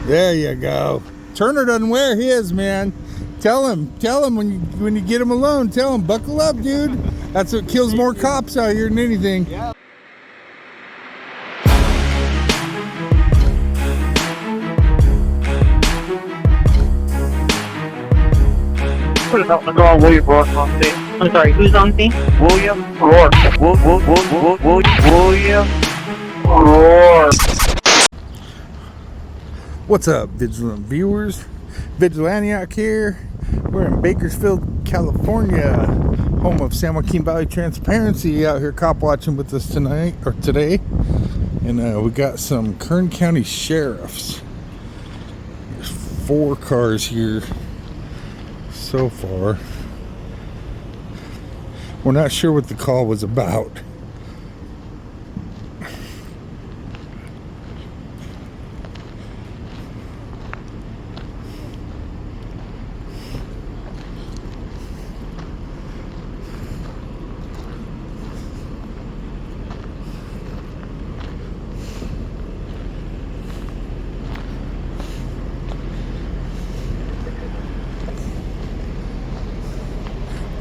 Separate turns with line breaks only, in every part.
There you go. Turner doesn't wear his, man. Tell him when you get him alone, tell him, buckle up, dude. That's what kills more cops out here than anything.
Yeah.
I'm sorry, who's on scene?
William Roar. William Roar.
What's up, vigilant viewers? Vigilaniac here. We're in Bakersfield, California, home of San Joaquin Valley Transparency, out here cop watching with us today. And we got some Kern County sheriffs. There's 4 cars here so far. We're not sure what the call was about.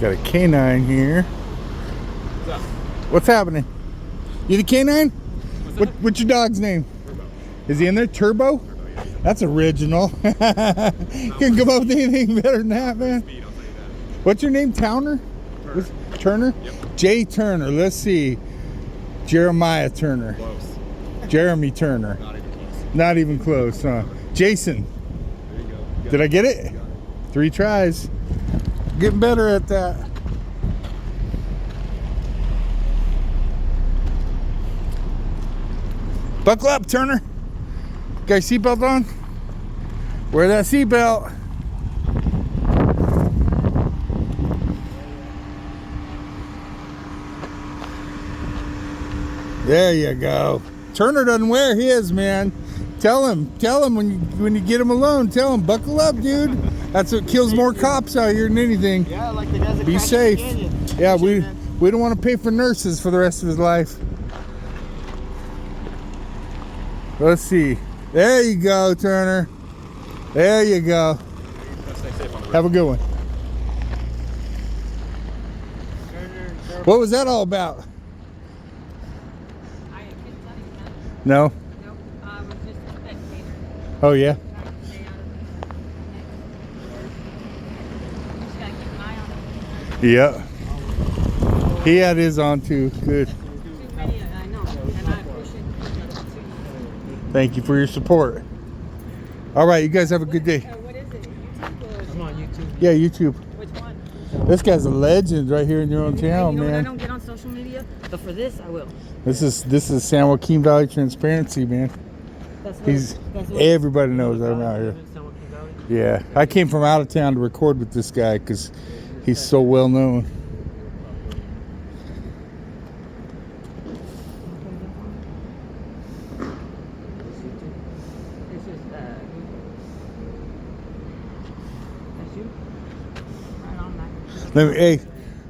Got a canine here. What's happening? You the canine? What's your dog's name?
Turbo.
Is he in there? Turbo?
Turbo, yeah.
That's original. Couldn't come up with anything better than that, man.
Speed, I'll tell you that.
What's your name? Towner? Turner?
Yep.
Jay Turner. Let's see. Jeremiah Turner.
Close.
Jeremy Turner.
Not even close.
Not even close, huh? Jason.
There you go.
Did I get it?
You got it.
3 tries. Getting better at that. Buckle up, Turner. Got your seatbelt on? Wear that seatbelt. There you go. Turner doesn't wear his, man. Tell him when you get him alone, tell him, buckle up, dude. That's what kills more cops out here than anything.
Yeah, like the guys that
Be
crash in
safe.
the canyon.
Yeah,
Shit, man.
we don't want to pay for nurses for the rest of his life. Let's see. There you go, Turner. There you go.
Stay safe on the road.
Have a good one. What was that all about?
I couldn't tell you that.
No?
Nope. I was just a spectator.
Oh, yeah?
Trying to stay out of the next. Just gotta keep an eye on it.
Yeah. He had his on too. Good.
Too many, I know. And I appreciate it too.
Thank you for your support. All right, you guys have a good day.
What is it? YouTube or?
I'm on YouTube.
Yeah, YouTube.
Which one?
This guy's a legend right here in your own town,
you know what? I
man.
don't get on social media, but for this, I will.
This is San Joaquin Valley Transparency, man.
That's what,
He's
that's what
everybody knows I'm out here. Yeah, I came from out of town to record with this guy because he's so well known.
This is, that's you? Right on, Mac.
Let me, hey,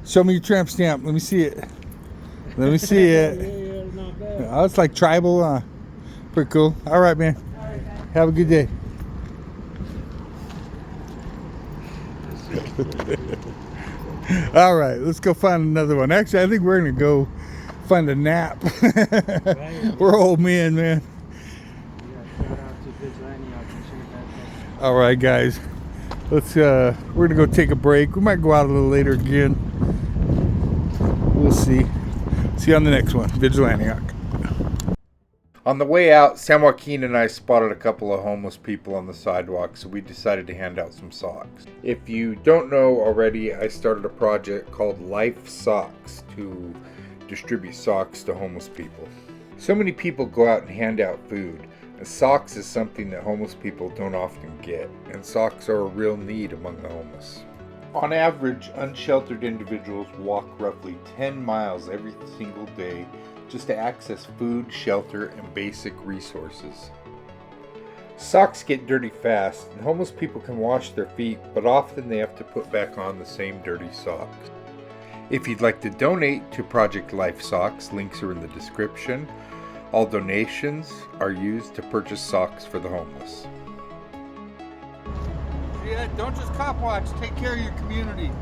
show me your tramp stamp. Let me see it. Let me see it. Oh, it's like tribal. Pretty cool. All right, man. Have a good day. All right, let's go find another one. Actually, I think we're gonna go find a nap. We're old men, man. All right, guys. Let's. We're gonna go take a break. We might go out a little later again. We'll see. See you on the next one. Vigilaniac. On the way out, San Joaquin and I spotted a couple of homeless people on the sidewalk, so we decided to hand out some socks. If you don't know already, I started a project called Life Socks to distribute socks to homeless people. So many people go out and hand out food, and socks is something that homeless people don't often get, and socks are a real need among the homeless. On average, unsheltered individuals walk roughly 10 miles every single day just to access food, shelter, and basic resources. Socks get dirty fast, and homeless people can wash their feet, but often they have to put back on the same dirty socks. If you'd like to donate to Project Life Socks, links are in the description. All donations are used to purchase socks for the homeless. Yeah, don't just cop watch. Take care of your community.